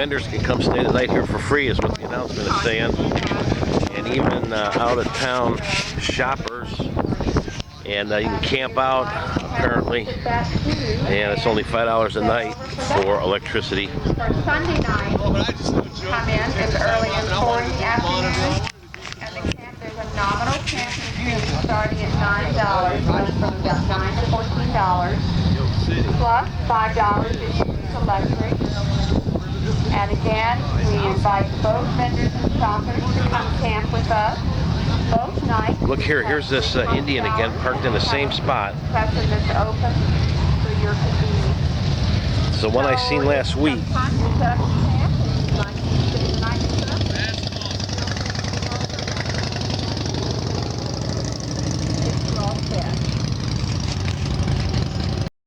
vendors can come stay the night here for free, is what the announcement is saying. And even out-of-town shoppers. And you can camp out, apparently. And it's only $5 a night for electricity. For Sunday night, come in as early as 4 in the afternoon. And the camp, there's a nominal camping fee starting at $9, runs from about $9 to $14. Plus $5 is electric. And again, we invite both vendors and shoppers to come camp with us both nights. Look here, here's this Indian again, parked in the same spot. Session that's open for your convenience. So one I seen last week.